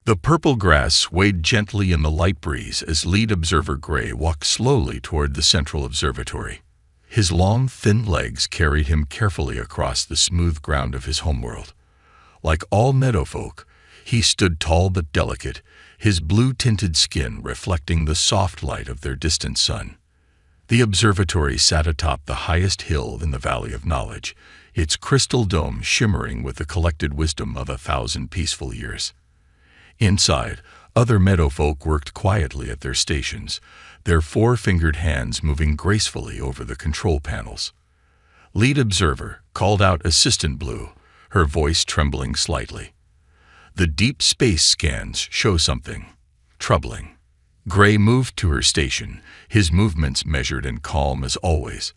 The purple grass swayed gently in the light breeze as lead observer Gray walked slowly toward the central observatory. His long, thin legs carried him carefully across the smooth ground of his homeworld. Like all meadowfolk, he stood tall but delicate, his blue-tinted skin reflecting the soft light of their distant sun. The observatory sat atop the highest hill in the Valley of Knowledge, its crystal dome shimmering with the collected wisdom of 1,000 peaceful years. Inside, other meadowfolk worked quietly at their stations, their four-fingered hands moving gracefully over the control panels. Lead observer called out Assistant Blue, her voice trembling slightly. The deep space scans show something troubling. Gray moved to her station, his movements measured and calm as always.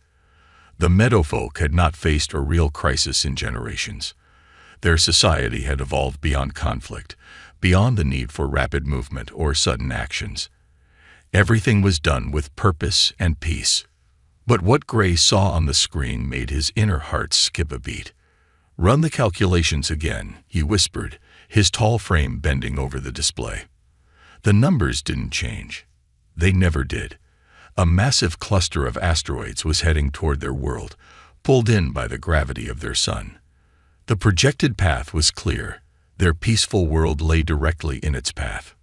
The meadowfolk had not faced a real crisis in generations. Their society had evolved beyond conflict, beyond the need for rapid movement or sudden actions. Everything was done with purpose and peace. But what Gray saw on the screen made his inner heart skip a beat. "Run the calculations again," he whispered, his tall frame bending over the display. The numbers didn't change. They never did. A massive cluster of asteroids was heading toward their world, pulled in by the gravity of their sun. The projected path was clear. Their peaceful world lay directly in its path.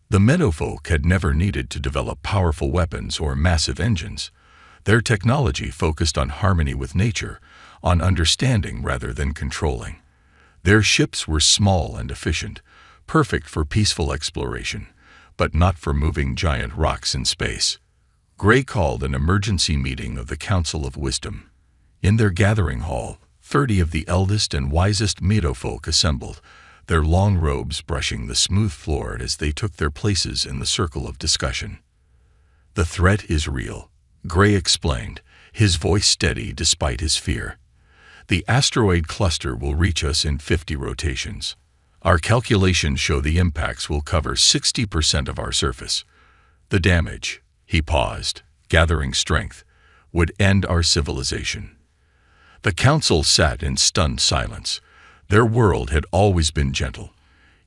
The meadowfolk had never needed to develop powerful weapons or massive engines. Their technology focused on harmony with nature, on understanding rather than controlling. Their ships were small and efficient, perfect for peaceful exploration, but not for moving giant rocks in space. Gray called an emergency meeting of the Council of Wisdom. In their gathering hall, 30 of the eldest and wisest meadowfolk assembled, their long robes brushing the smooth floor as they took their places in the circle of discussion. "The threat is real," Gray explained, his voice steady despite his fear. "The asteroid cluster will reach us in 50 rotations. Our calculations show the impacts will cover 60% of our surface. The damage," he paused, gathering strength, "would end our civilization." The council sat in stunned silence. Their world had always been gentle.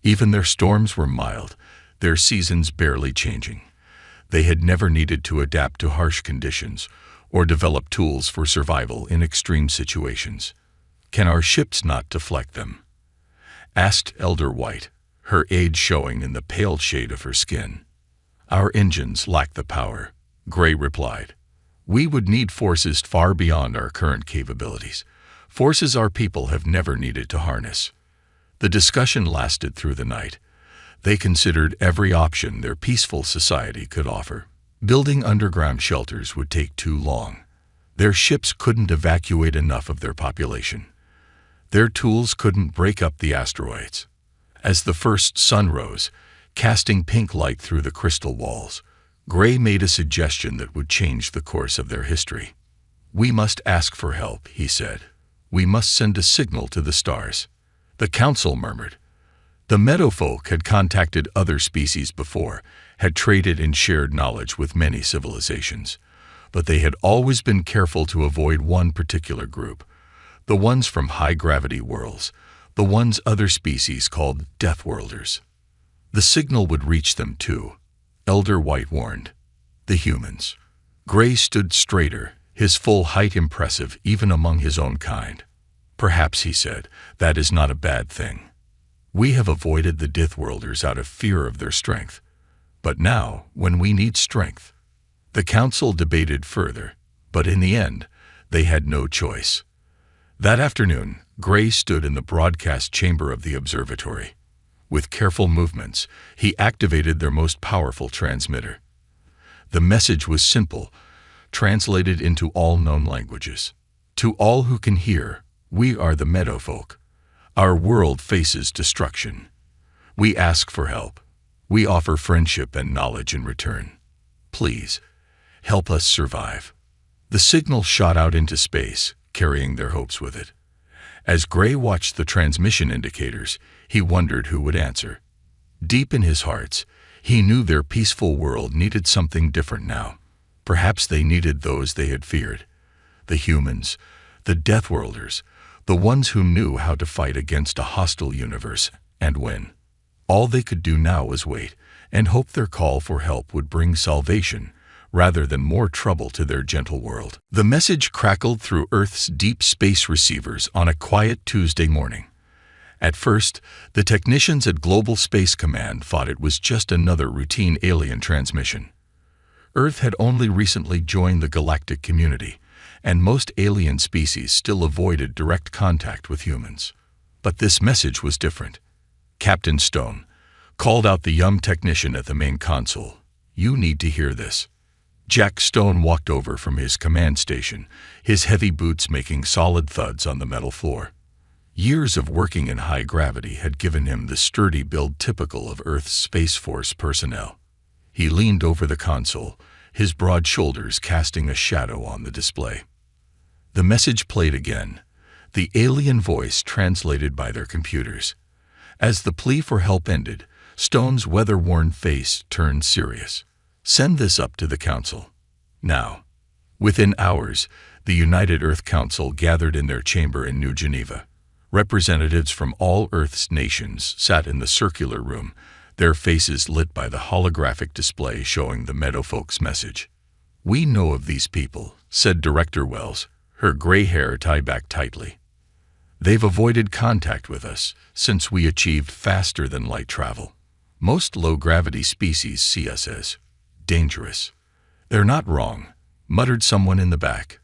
Even their storms were mild, their seasons barely changing. They had never needed to adapt to harsh conditions or develop tools for survival in extreme situations. "Can our ships not deflect them?" asked Elder White, her age showing in the pale shade of her skin. "Our engines lack the power," Gray replied. "We would need forces far beyond our current capabilities, forces our people have never needed to harness." The discussion lasted through the night. They considered every option their peaceful society could offer. Building underground shelters would take too long. Their ships couldn't evacuate enough of their population. Their tools couldn't break up the asteroids. As the first sun rose, casting pink light through the crystal walls, Gray made a suggestion that would change the course of their history. "We must ask for help," he said. "We must send a signal to the stars." The council murmured. The meadowfolk had contacted other species before, had traded and shared knowledge with many civilizations, but they had always been careful to avoid one particular group, the ones from high-gravity worlds, the ones other species called Deathworlders. The signal would reach them too, Elder White warned. The humans. Gray stood straighter, his full height impressive even among his own kind. "Perhaps," he said, "that is not a bad thing. We have avoided the Deathworlders out of fear of their strength. But now, when we need strength..." The council debated further, but in the end, they had no choice. That afternoon, Gray stood in the broadcast chamber of the observatory. With careful movements, he activated their most powerful transmitter. The message was simple, translated into all known languages. "To all who can hear, we are the meadowfolk. Our world faces destruction. We ask for help. We offer friendship and knowledge in return. Please, help us survive." The signal shot out into space, carrying their hopes with it. As Gray watched the transmission indicators, he wondered who would answer. Deep in his heart, he knew their peaceful world needed something different now. Perhaps they needed those they had feared. The humans, the Deathworlders, the ones who knew how to fight against a hostile universe and win. All they could do now was wait and hope their call for help would bring salvation rather than more trouble to their gentle world. The message crackled through Earth's deep space receivers on a quiet Tuesday morning. At first, the technicians at Global Space Command thought it was just another routine alien transmission. Earth had only recently joined the galactic community, and most alien species still avoided direct contact with humans. But this message was different. Captain Stone called out the young technician at the main console. "You need to hear this." Jack Stone walked over from his command station, his heavy boots making solid thuds on the metal floor. Years of working in high gravity had given him the sturdy build typical of Earth's Space Force personnel. He leaned over the console, his broad shoulders casting a shadow on the display. The message played again, the alien voice translated by their computers. As the plea for help ended, Stone's weather-worn face turned serious. "Send this up to the Council. Now." Within hours, the United Earth Council gathered in their chamber in New Geneva. Representatives from all Earth's nations sat in the circular room, their faces lit by the holographic display showing the Meadowfolk's message. "We know of these people," said Director Wells, her gray hair tied back tightly. "They've avoided contact with us since we achieved faster-than-light travel. Most low-gravity species see us as dangerous." "They're not wrong," muttered someone in the back.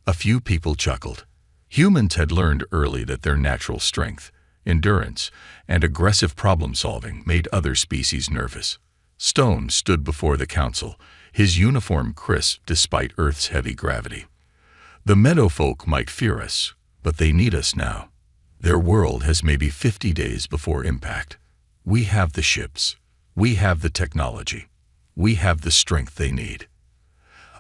A few people chuckled. Humans had learned early that their natural strength, endurance, and aggressive problem-solving made other species nervous. Stone stood before the council, his uniform crisp despite Earth's heavy gravity. "The Meadowfolk might fear us, but they need us now. Their world has maybe 50 days before impact. We have the ships. We have the technology. We have the strength they need."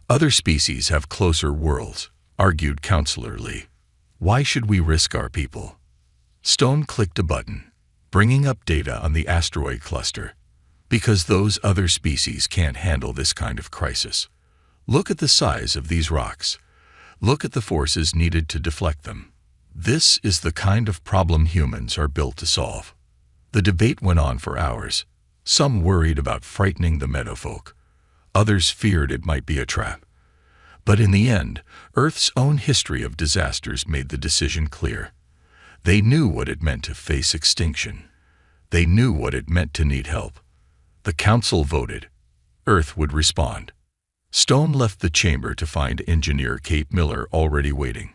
"Other species have closer worlds," argued Counselor Lee. "Why should we risk our people?" Stone clicked a button, bringing up data on the asteroid cluster. "Because those other species can't handle this kind of crisis. Look at the size of these rocks. Look at the forces needed to deflect them. This is the kind of problem humans are built to solve." The debate went on for hours. Some worried about frightening the Meadowfolk. Others feared it might be a trap. But in the end, Earth's own history of disasters made the decision clear. They knew what it meant to face extinction. They knew what it meant to need help. The Council voted. Earth would respond. Stone left the chamber to find engineer Kate Miller already waiting.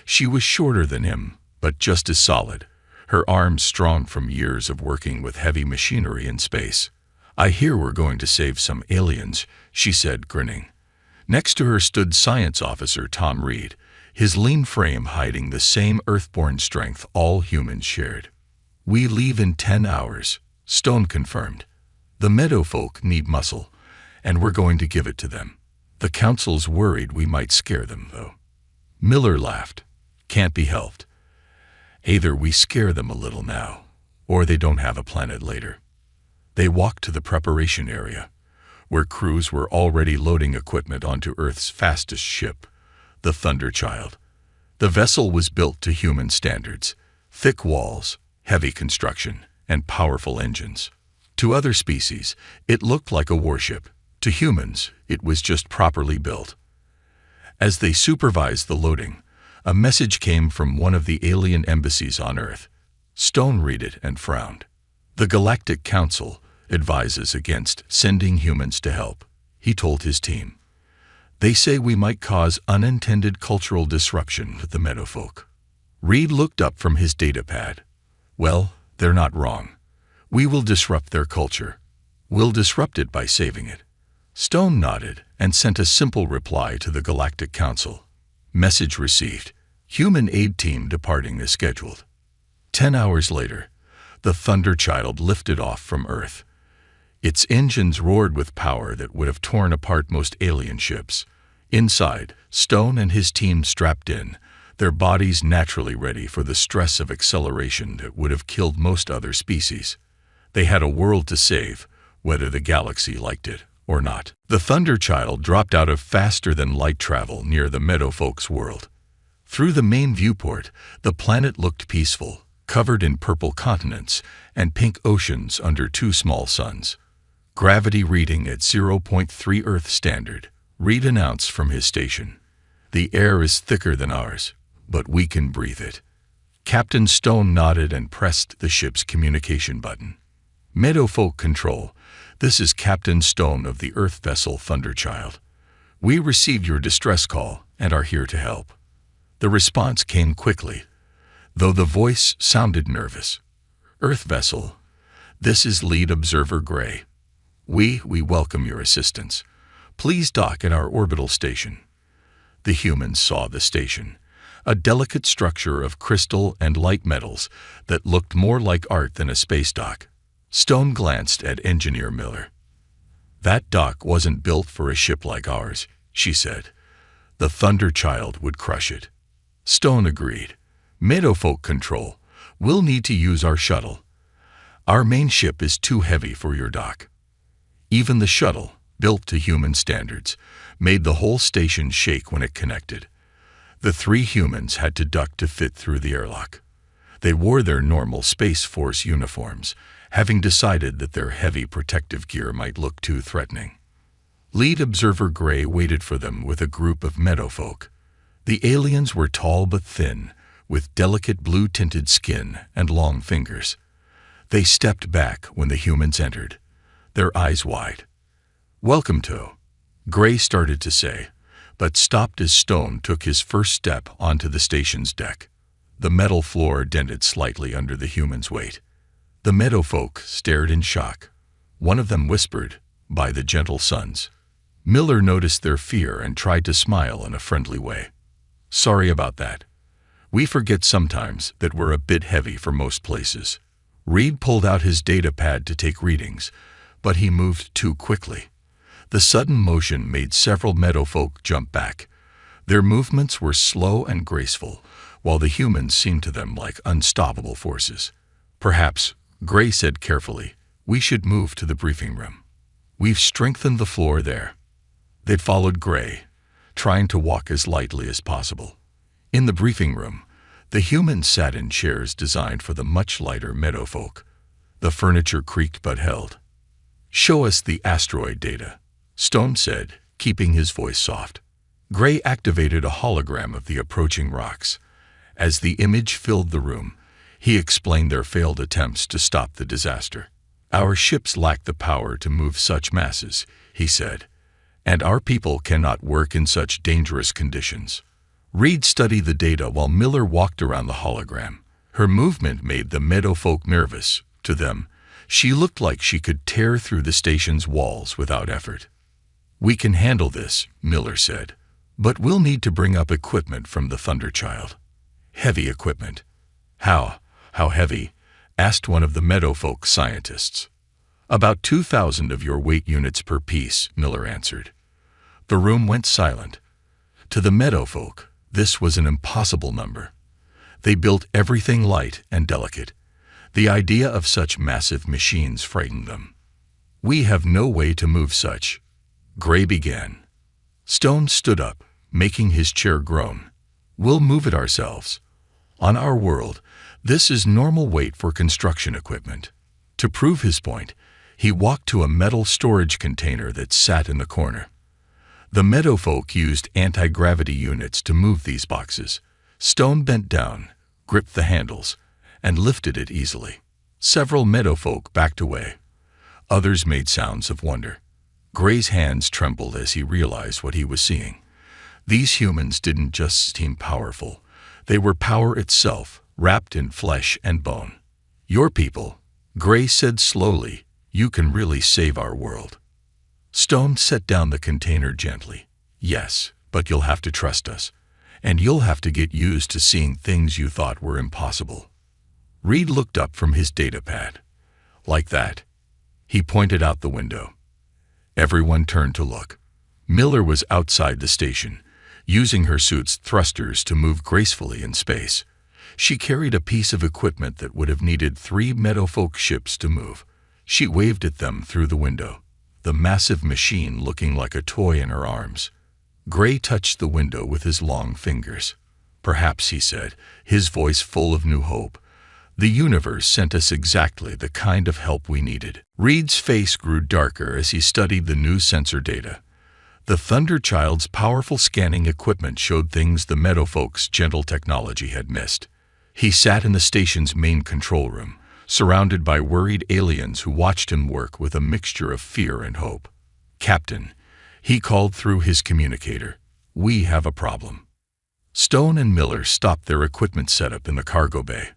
She was shorter than him, but just as solid, her arms strong from years of working with heavy machinery in space. "I hear we're going to save some aliens," she said, grinning. Next to her stood Science Officer Tom Reed, his lean frame hiding the same earthborn strength all humans shared. "We leave in 10 hours, Stone confirmed. "The Meadowfolk need muscle, and we're going to give it to them. The Council's worried we might scare them, though." Miller laughed. "Can't be helped. Either we scare them a little now, or they don't have a planet later." They walked to the preparation area, where crews were already loading equipment onto Earth's fastest ship, the Thunderchild. The vessel was built to human standards: thick walls, heavy construction, and powerful engines. To other species, it looked like a warship. To humans, it was just properly built. As they supervised the loading, a message came from one of the alien embassies on Earth. Stone read it and frowned. "The Galactic Council advises against sending humans to help," he told his team. "They say we might cause unintended cultural disruption with the Meadowfolk." Reed looked up from his datapad. "Well, they're not wrong. We will disrupt their culture. We'll disrupt it by saving it." Stone nodded and sent a simple reply to the Galactic Council. Message received. Human aid team departing as scheduled. 10 hours later, the Thunderchild lifted off from Earth. Its engines roared with power that would have torn apart most alien ships. Inside, Stone and his team strapped in, their bodies naturally ready for the stress of acceleration that would have killed most other species. They had a world to save, whether the galaxy liked it or not. The Thunderchild dropped out of faster-than-light travel near the Meadowfolk's world. Through the main viewport, the planet looked peaceful, covered in purple continents and pink oceans under two small suns. Gravity reading at 0.3 Earth standard, Reed announced from his station. The air is thicker than ours, but we can breathe it. Captain Stone nodded and pressed the ship's communication button. Meadowfolk Control, this is Captain Stone of the Earth vessel Thunderchild. We received your distress call and are here to help. The response came quickly, though the voice sounded nervous. Earth vessel, this is Lead Observer Gray. We welcome your assistance. Please dock at our orbital station. The humans saw the station, a delicate structure of crystal and light metals that looked more like art than a space dock. Stone glanced at Engineer Miller. That dock wasn't built for a ship like ours, she said. The Thunderchild would crush it. Stone agreed. Meadowfolk Control, we'll need to use our shuttle. Our main ship is too heavy for your dock. Even the shuttle, built to human standards, made the whole station shake when it connected. The three humans had to duck to fit through the airlock. They wore their normal Space Force uniforms, having decided that their heavy protective gear might look too threatening. Lead Observer Gray waited for them with a group of meadowfolk. The aliens were tall but thin, with delicate blue-tinted skin and long fingers. They stepped back when the humans entered, their eyes wide. "Welcome to," Gray started to say, but stopped as Stone took his first step onto the station's deck. The metal floor dented slightly under the humans' weight. The meadowfolk stared in shock. One of them whispered, "By the gentle suns." Miller noticed their fear and tried to smile in a friendly way. "Sorry about that. We forget sometimes that we're a bit heavy for most places." Reed pulled out his data pad to take readings, but he moved too quickly. The sudden motion made several meadowfolk jump back. Their movements were slow and graceful, while the humans seemed to them like unstoppable forces. "Perhaps," Gray said carefully, "we should move to the briefing room. We've strengthened the floor there." They followed Gray, trying to walk as lightly as possible. In the briefing room, the humans sat in chairs designed for the much lighter meadowfolk. The furniture creaked but held. "Show us the asteroid data," Stone said, keeping his voice soft. Gray activated a hologram of the approaching rocks. As the image filled the room, he explained their failed attempts to stop the disaster. "Our ships lack the power to move such masses," he said, "and our people cannot work in such dangerous conditions." Reed studied the data while Miller walked around the hologram. Her movement made the meadowfolk nervous. To them, she looked like she could tear through the station's walls without effort. "We can handle this," Miller said, "but we'll need to bring up equipment from the Thunderchild." "Heavy equipment." How heavy?" asked one of the meadowfolk scientists. "About 2,000 of your weight units per piece," Miller answered. The room went silent. To the meadowfolk, this was an impossible number. They built everything light and delicate. The idea of such massive machines frightened them. "We have no way to move such," Gray began. Stone stood up, making his chair groan. "We'll move it ourselves. On our world, this is normal weight for construction equipment." To prove his point, he walked to a metal storage container that sat in the corner. The meadowfolk used anti-gravity units to move these boxes. Stone bent down, gripped the handles, and lifted it easily. Several meadowfolk backed away. Others made sounds of wonder. Gray's hands trembled as he realized what he was seeing. These humans didn't just seem powerful. They were power itself, wrapped in flesh and bone. "Your people," Gray said slowly, "you can really save our world." Stone set down the container gently. "Yes, but you'll have to trust us, and you'll have to get used to seeing things you thought were impossible." Reed looked up from his data pad. "Like that?" He pointed out the window. Everyone turned to look. Miller was outside the station, using her suit's thrusters to move gracefully in space. She carried a piece of equipment that would have needed 3 meadowfolk ships to move. She waved at them through the window, the massive machine looking like a toy in her arms. Gray touched the window with his long fingers. "Perhaps," he said, his voice full of new hope, The universe sent us exactly the kind of help we needed. Reed's face grew darker as he studied the new sensor data. The Thunderchild's powerful scanning equipment showed things the Meadowfolk's gentle technology had missed. He sat in the station's main control room, surrounded by worried aliens who watched him work with a mixture of fear and hope. "Captain," he called through his communicator, "we have a problem." Stone and Miller stopped their equipment setup in the cargo bay.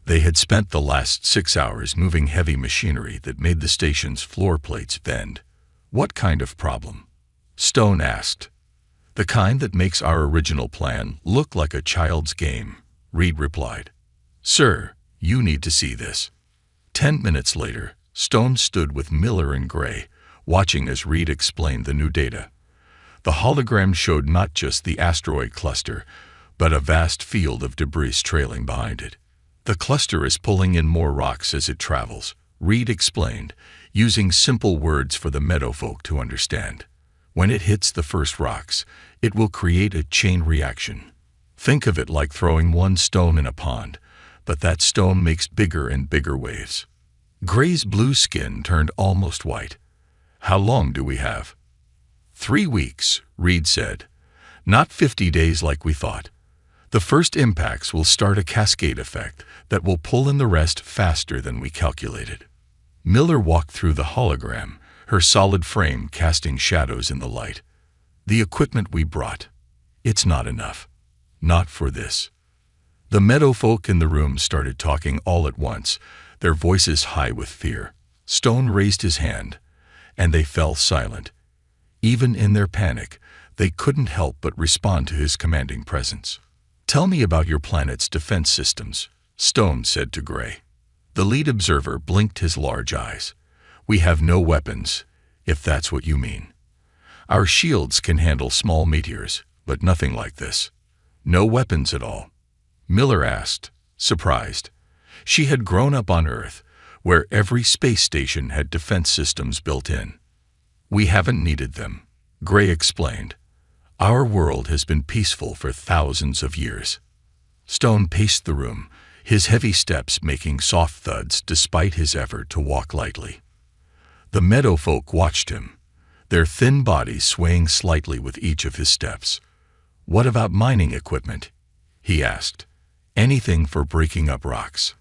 They had spent the last 6 hours moving heavy machinery that made the station's floor plates bend. "What kind of problem?" Stone asked. "The kind that makes our original plan look like a child's game," Reed replied. "Sir, you need to see this." 10 minutes later, Stone stood with Miller and Gray, watching as Reed explained the new data. The hologram showed not just the asteroid cluster, but a vast field of debris trailing behind it. "The cluster is pulling in more rocks as it travels," Reed explained, using simple words for the Meadowfolk to understand. "When it hits the first rocks, it will create a chain reaction. Think of it like throwing one stone in a pond, but that stone makes bigger and bigger waves." Gray's blue skin turned almost white. "How long do we have?" 3 weeks, Reed said. "Not 50 days like we thought. The first impacts will start a cascade effect that will pull in the rest faster than we calculated." Miller walked through the hologram, her solid frame casting shadows in the light. "The equipment we brought, it's not enough. Not for this." The Meadowfolk in the room started talking all at once, their voices high with fear. Stone raised his hand, and they fell silent. Even in their panic, they couldn't help but respond to his commanding presence. "Tell me about your planet's defense systems," Stone said to Gray. The lead observer blinked his large eyes. "We have no weapons, if that's what you mean. Our shields can handle small meteors, but nothing like this." "No weapons at all?" Miller asked, surprised. She had grown up on Earth, where every space station had defense systems built in. "We haven't needed them," Gray explained. "Our world has been peaceful for thousands of years." Stone paced the room, his heavy steps making soft thuds despite his effort to walk lightly. The Meadowfolk watched him, their thin bodies swaying slightly with each of his steps. "What about mining equipment?" he asked. "Anything for breaking up rocks?"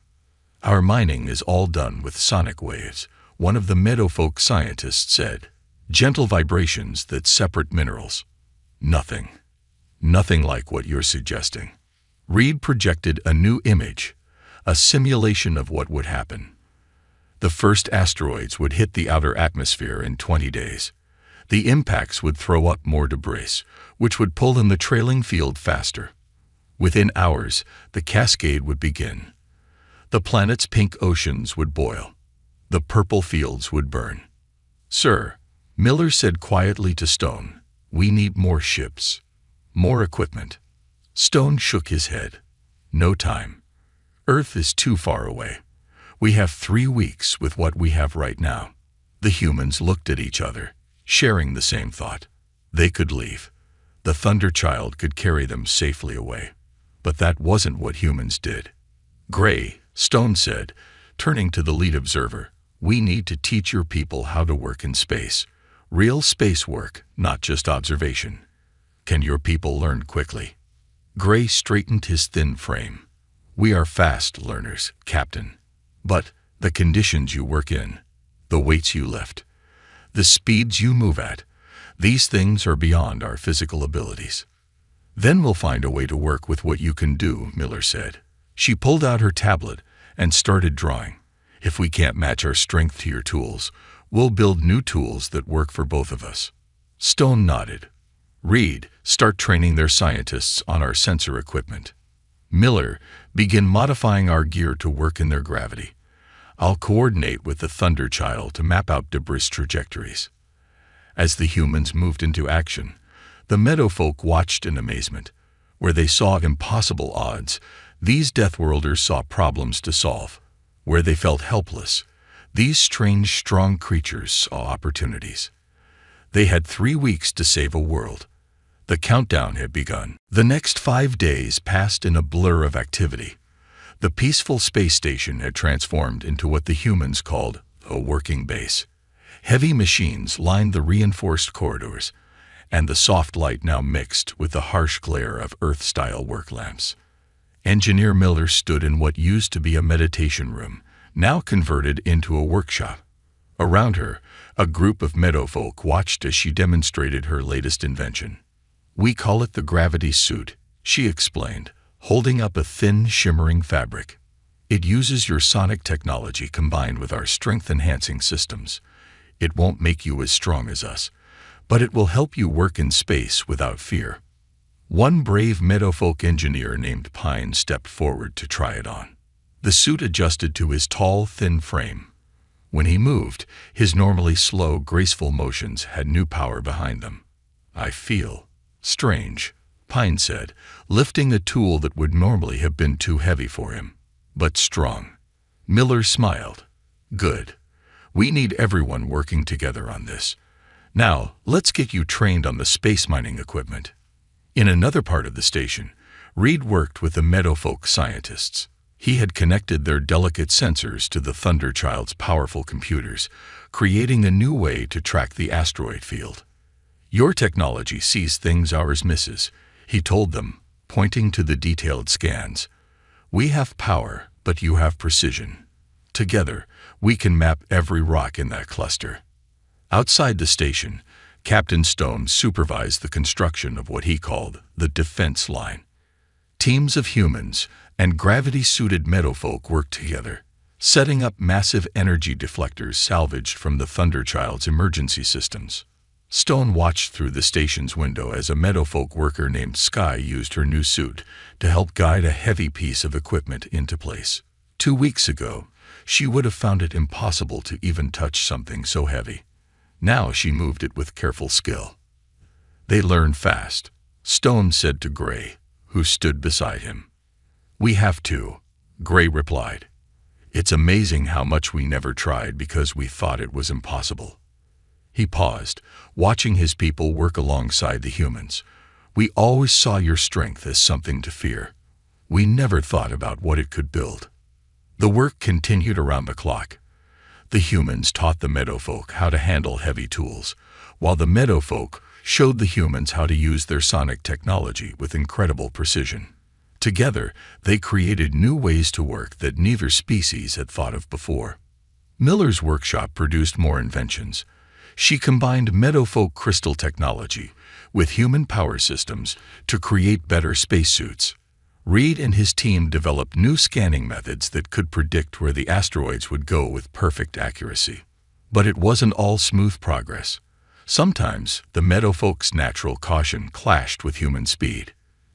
"Our mining is all done with sonic waves," one of the Meadowfolk scientists said. "Gentle vibrations that separate minerals." "Nothing. Nothing like what you're suggesting." Reed projected a new image, a simulation of what would happen. The first asteroids would hit the outer atmosphere in 20 days. The impacts would throw up more debris, which would pull in the trailing field faster. Within hours, the cascade would begin. The planet's pink oceans would boil. The purple fields would burn. "Sir," Miller said quietly to Stone, "we need more ships, more equipment." Stone shook his head. "No time. Earth is too far away. We have 3 weeks with what we have right now." The humans looked at each other, sharing the same thought. They could leave. The Thunderchild could carry them safely away. But that wasn't what humans did. "Gray," Stone said, turning to the lead observer, "we need to teach your people how to work in space. Real space work, not just observation. Can your people learn quickly?" Gray straightened his thin frame. "We are fast learners, Captain. But the conditions you work in, the weights you lift, the speeds you move at, these things are beyond our physical abilities." "Then we'll find a way to work with what you can do," Miller said. She pulled out her tablet and started drawing. "If we can't match our strength to your tools, we'll build new tools that work for both of us." Stone nodded. "Reed, start training their scientists on our sensor equipment. Miller, begin modifying our gear to work in their gravity. I'll coordinate with the Thunderchild to map out debris trajectories." As the humans moved into action, the Meadowfolk watched in amazement. Where they saw impossible odds, these Deathworlders saw problems to solve. Where they felt helpless, these strange, strong creatures saw opportunities. They had 3 weeks to save a world. The countdown had begun. The next 5 days passed in a blur of activity. The peaceful space station had transformed into what the humans called a working base. Heavy machines lined the reinforced corridors, and the soft light now mixed with the harsh glare of Earth-style work lamps. Engineer Miller stood in what used to be a meditation room, now converted into a workshop. Around her, a group of meadowfolk watched as she demonstrated her latest invention. "We call it the gravity suit," she explained, holding up a thin, shimmering fabric. "It uses your sonic technology combined with our strength-enhancing systems. It won't make you as strong as us, but it will help you work in space without fear." One brave meadowfolk engineer named Pine stepped forward to try it on. The suit adjusted to his tall, thin frame. When he moved, his normally slow, graceful motions had new power behind them. "I feel strange," Pine said, lifting a tool that would normally have been too heavy for him. "But strong." Miller smiled. "Good. We need everyone working together on this. Now, let's get you trained on the space mining equipment." In another part of the station, Reed worked with the meadowfolk scientists. He had connected their delicate sensors to the Thunderchild's powerful computers, creating a new way to track the asteroid field. "Your technology sees things ours misses," he told them, pointing to the detailed scans. "We have power, but you have precision. Together, we can map every rock in that cluster." Outside the station, Captain Stone supervised the construction of what he called the defense line. Teams of humans and gravity-suited meadowfolk worked together, setting up massive energy deflectors salvaged from the Thunderchild's emergency systems. Stone watched through the station's window as a meadowfolk worker named Sky used her new suit to help guide a heavy piece of equipment into place. 2 weeks ago, she would have found it impossible to even touch something so heavy. Now she moved it with careful skill. "They learn fast," Stone said to Gray, who stood beside him. "We have to," Gray replied. "It's amazing how much we never tried because we thought it was impossible." He paused, watching his people work alongside the humans. "We always saw your strength as something to fear. We never thought about what it could build." The work continued around the clock. The humans taught the meadowfolk how to handle heavy tools, while the meadowfolk showed the humans how to use their sonic technology with incredible precision. Together, they created new ways to work that neither species had thought of before. Miller's workshop produced more inventions. She combined meadowfolk crystal technology with human power systems to create better spacesuits. Reed and his team developed new scanning methods that could predict where the asteroids would go with perfect accuracy. But it wasn't all smooth progress. Sometimes, the meadowfolk's natural caution clashed with human speed.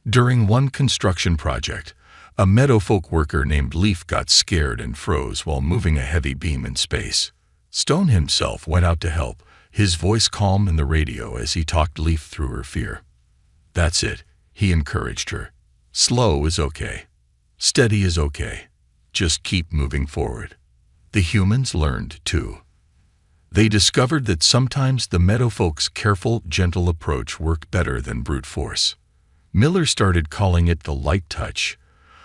During one construction project, a meadowfolk worker named Leaf got scared and froze while moving a heavy beam in space. Stone himself went out to help, his voice calm in the radio as he talked Leaf through her fear. "That's it," he encouraged her. "Slow is okay. Steady is okay. Just keep moving forward." The humans learned, too. They discovered that sometimes the meadowfolk's careful, gentle approach worked better than brute force. Miller started calling it the light touch,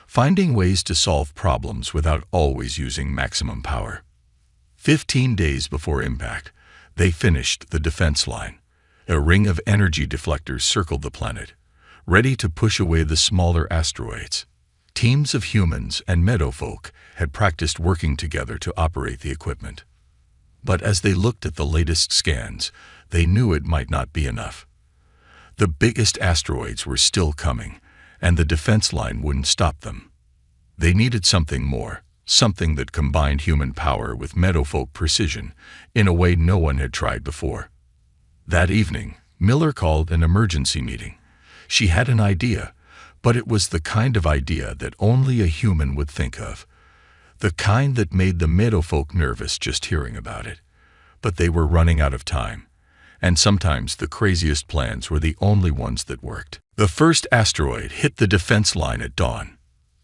finding ways to solve problems without always using maximum power. 15 days before impact, they finished the defense line. A ring of energy deflectors circled the planet, ready to push away the smaller asteroids. Teams of humans and meadowfolk had practiced working together to operate the equipment. But as they looked at the latest scans, they knew it might not be enough. The biggest asteroids were still coming, and the defense line wouldn't stop them. They needed something more, something that combined human power with meadowfolk precision in a way no one had tried before. That evening, Miller called an emergency meeting. She had an idea, but it was the kind of idea that only a human would think of. The kind that made the meadowfolk nervous just hearing about it. But they were running out of time, and sometimes the craziest plans were the only ones that worked. The first asteroid hit the defense line at dawn.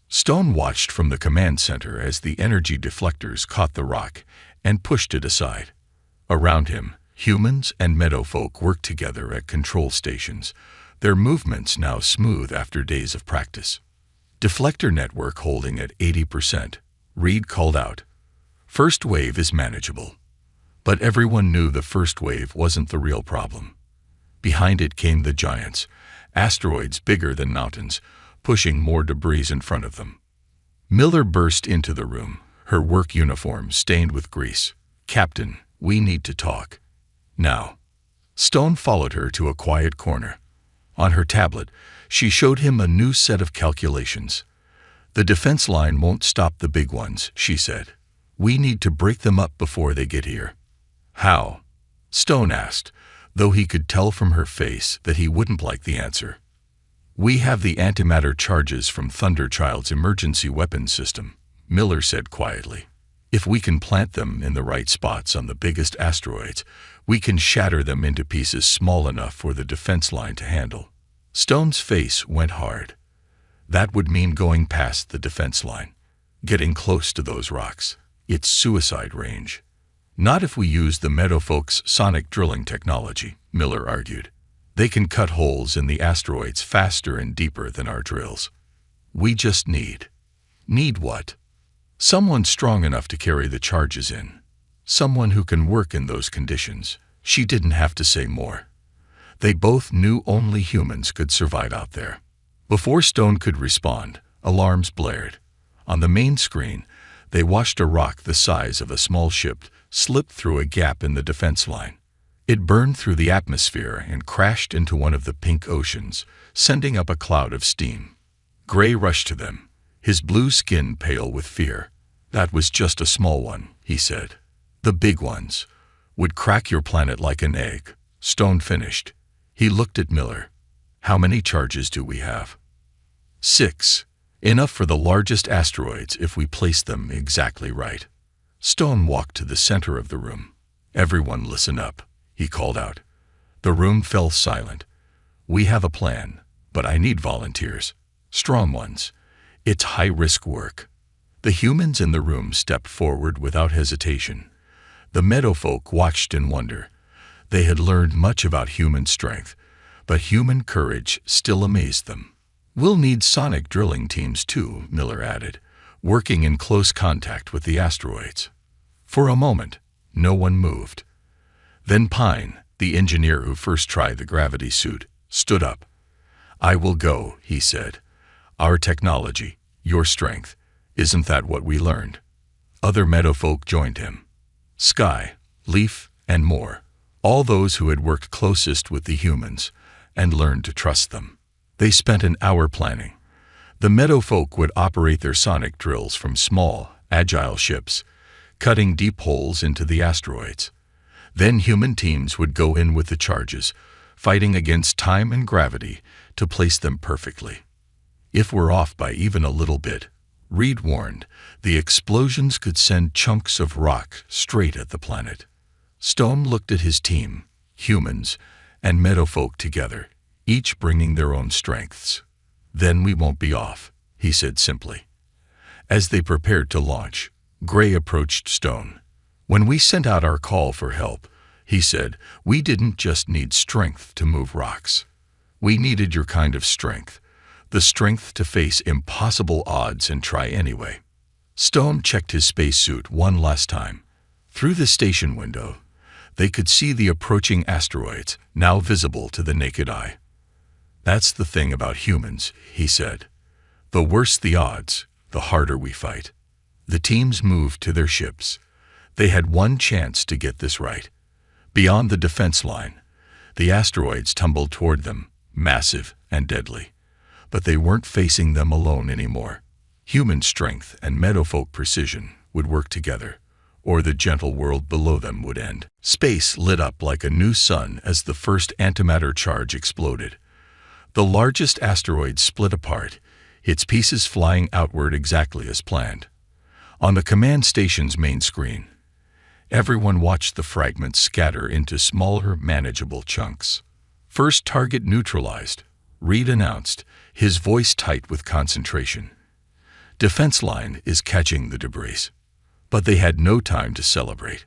Stone watched from the command center as the energy deflectors caught the rock and pushed it aside. Around him, humans and meadowfolk worked together at control stations, their movements now smooth after days of practice. Deflector network holding at 80%. Reed called out. First wave is manageable. But everyone knew the first wave wasn't the real problem. Behind it came the giants, asteroids bigger than mountains, pushing more debris in front of them. Miller burst into the room, her work uniform stained with grease. Captain, we need to talk. Now. Stone followed her to a quiet corner. On her tablet, she showed him a new set of calculations. The defense line won't stop the big ones, she said. We need to break them up before they get here. How? Stone asked, though he could tell from her face that he wouldn't like the answer. We have the antimatter charges from Thunderchild's emergency weapons system, Miller said quietly. If we can plant them in the right spots on the biggest asteroids, we can shatter them into pieces small enough for the defense line to handle. Stone's face went hard. That would mean going past the defense line, getting close to those rocks. It's suicide range. Not if we use the Meadowfolk's sonic drilling technology, Miller argued. They can cut holes in the asteroids faster and deeper than our drills. We just need. Need what? Someone strong enough to carry the charges in. Someone who can work in those conditions. She didn't have to say more. They both knew only humans could survive out there. Before Stone could respond, alarms blared. On the main screen, they watched a rock the size of a small ship slip through a gap in the defense line. It burned through the atmosphere and crashed into one of the pink oceans, sending up a cloud of steam. Gray rushed to them, his blue skin pale with fear. That was just a small one, he said. The big ones would crack your planet like an egg. Stone finished. He looked at Miller. How many charges do we have? 6. Enough for the largest asteroids if we place them exactly right. Stone walked to the center of the room. Everyone listen up, he called out. The room fell silent. We have a plan, but I need volunteers. Strong ones. It's high-risk work. The humans in the room stepped forward without hesitation. The Meadowfolk watched in wonder. They had learned much about human strength, but human courage still amazed them. We'll need sonic drilling teams too, Miller added, working in close contact with the asteroids. For a moment, no one moved. Then Pine, the engineer who first tried the gravity suit, stood up. I will go, he said. Our technology, your strength, isn't that what we learned? Other Meadowfolk joined him. Sky, Leaf, and more. All those who had worked closest with the humans and learned to trust them. They spent an hour planning. The Meadowfolk would operate their sonic drills from small, agile ships, cutting deep holes into the asteroids. Then human teams would go in with the charges, fighting against time and gravity to place them perfectly. If we're off by even a little bit, Reed warned, the explosions could send chunks of rock straight at the planet. Stone looked at his team, humans and Meadowfolk together, each bringing their own strengths. Then we won't be off, he said simply. As they prepared to launch, Gray approached Stone. When we sent out our call for help, he said, we didn't just need strength to move rocks. We needed your kind of strength, the strength to face impossible odds and try anyway. Stone checked his spacesuit one last time. Through the station window, they could see the approaching asteroids, now visible to the naked eye. That's the thing about humans, he said. The worse the odds, the harder we fight. The teams moved to their ships. They had one chance to get this right. Beyond the defense line, the asteroids tumbled toward them, massive and deadly. But they weren't facing them alone anymore. Human strength and Meadowfolk precision would work together, or the gentle world below them would end. Space lit up like a new sun as the first antimatter charge exploded. The largest asteroid split apart, its pieces flying outward exactly as planned. On the command station's main screen, everyone watched the fragments scatter into smaller, manageable chunks. First target neutralized, Reed announced, his voice tight with concentration. Defense line is catching the debris. But they had no time to celebrate.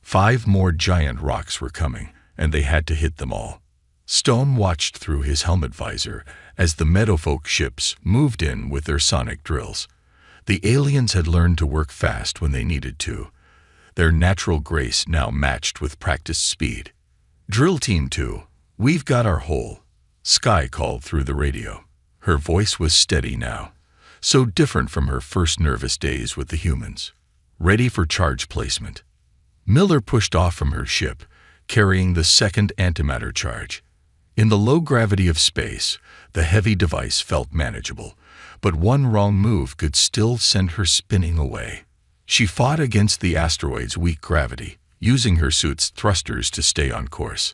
5 more giant rocks were coming, and they had to hit them all. Stone watched through his helmet visor as the Meadowfolk ships moved in with their sonic drills. The aliens had learned to work fast when they needed to, their natural grace now matched with practiced speed. "Drill Team 2, we've got our hole," Skye called through the radio. Her voice was steady now, so different from her first nervous days with the humans. "Ready for charge placement." Miller pushed off from her ship, carrying the second antimatter charge. In the low gravity of space, the heavy device felt manageable, but one wrong move could still send her spinning away. She fought against the asteroid's weak gravity, using her suit's thrusters to stay on course.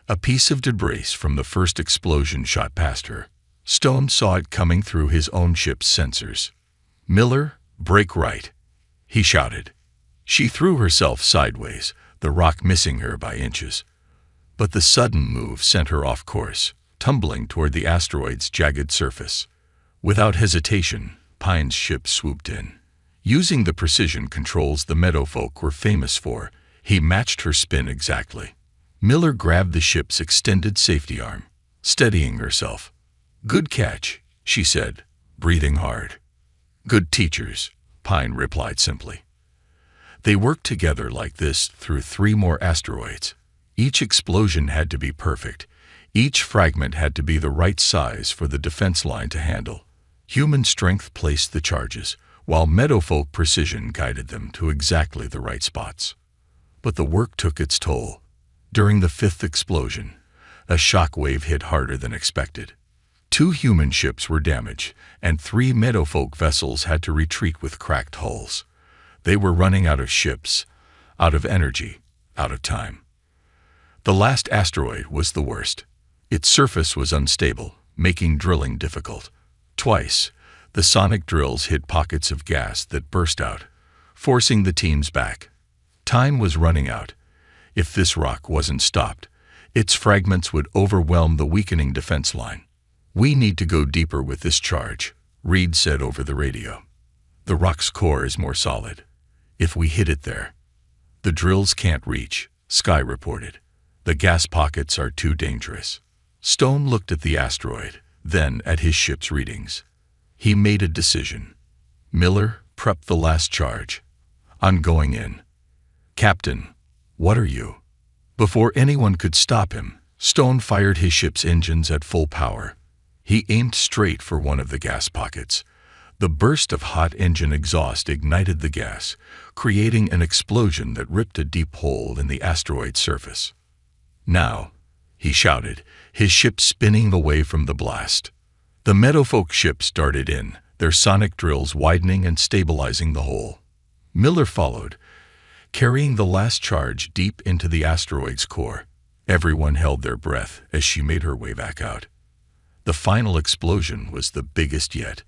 A piece of debris from the first explosion shot past her. Stone saw it coming through his own ship's sensors. "Miller, brake right," he shouted. She threw herself sideways, the rock missing her by inches. But the sudden move sent her off course, tumbling toward the asteroid's jagged surface. Without hesitation, Pine's ship swooped in. Using the precision controls the Meadowfolk were famous for, he matched her spin exactly. Miller grabbed the ship's extended safety arm, steadying herself. "Good catch," she said, breathing hard. "Good teachers," Pine replied simply. They worked together like this through 3 more asteroids. Each explosion had to be perfect. Each fragment had to be the right size for the defense line to handle. Human strength placed the charges, while Meadowfolk precision guided them to exactly the right spots. But the work took its toll. During the 5th explosion, a shock wave hit harder than expected. 2 human ships were damaged, and 3 Meadowfolk vessels had to retreat with cracked hulls. They were running out of ships, out of energy, out of time. The last asteroid was the worst. Its surface was unstable, making drilling difficult. Twice, the sonic drills hit pockets of gas that burst out, forcing the teams back. Time was running out. If this rock wasn't stopped, its fragments would overwhelm the weakening defense line. "We need to go deeper with this charge," Reed said over the radio. "The rock's core is more solid. If we hit it there." "The drills can't reach," Skye reported. "The gas pockets are too dangerous." Stone looked at the asteroid, then at his ship's readings. He made a decision. "Miller, prep the last charge. I'm going in." "Captain, what are you?" Before anyone could stop him, Stone fired his ship's engines at full power. He aimed straight for one of the gas pockets. The burst of hot engine exhaust ignited the gas, creating an explosion that ripped a deep hole in the asteroid's surface. "Now," he shouted, his ship spinning away from the blast. The Meadowfolk ships darted in, their sonic drills widening and stabilizing the hole. Miller followed, carrying the last charge deep into the asteroid's core. Everyone held their breath as she made her way back out. The final explosion was the biggest yet.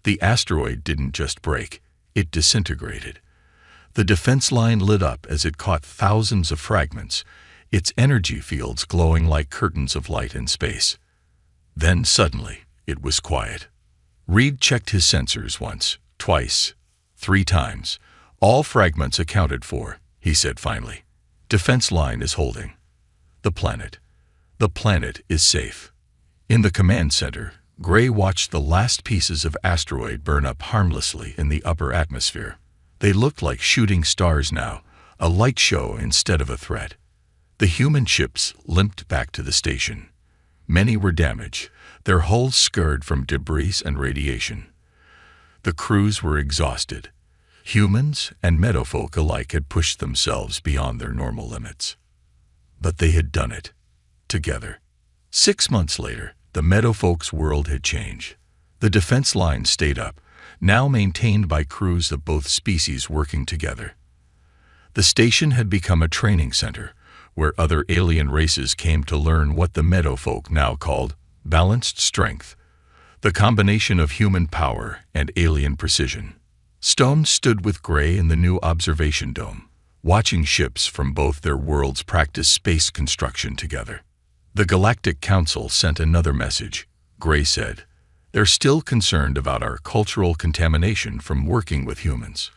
The asteroid didn't just break, it disintegrated. The defense line lit up as it caught thousands of fragments, its energy fields glowing like curtains of light in space. Then suddenly, it was quiet. Reed checked his sensors once, twice, 3 times. "All fragments accounted for," he said finally. "Defense line is holding. The planet is safe." In the command center, Gray watched the last pieces of asteroid burn up harmlessly in the upper atmosphere. They looked like shooting stars now, a light show instead of a threat. The human ships limped back to the station. Many were damaged, their hulls scarred from debris and radiation. The crews were exhausted. Humans and Meadowfolk alike had pushed themselves beyond their normal limits. But they had done it, together. 6 months later, the Meadowfolk's world had changed. The defense line stayed up, now maintained by crews of both species working together. The station had become a training center, where other alien races came to learn what the Meadowfolk now called balanced strength, the combination of human power and alien precision. Stone stood with Gray in the new observation dome, watching ships from both their worlds practice space construction together. "The Galactic Council sent another message," Gray said. "They're still concerned about our cultural contamination from working with humans."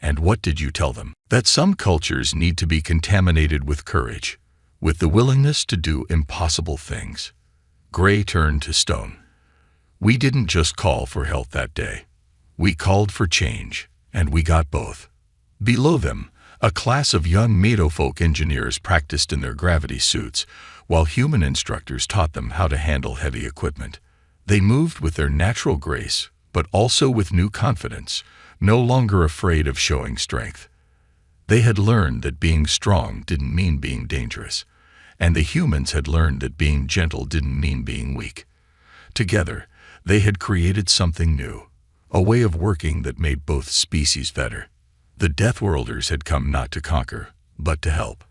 "And what did you tell them?" "That some cultures need to be contaminated with courage. with the willingness to do impossible things. Gray turned to stone. We didn't just call for help that day. We called for change, and we got both. Below them, a class of young meadowfolk engineers practiced in their gravity suits, while human instructors taught them how to handle heavy equipment. They moved with their natural grace, but also with new confidence, no longer afraid of showing strength. They had learned that being strong didn't mean being dangerous, and the humans had learned that being gentle didn't mean being weak. Together, they had created something new, a way of working that made both species better. The Deathworlders had come not to conquer, but to help.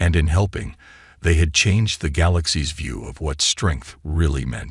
And in helping, they had changed the galaxy's view of what strength really meant.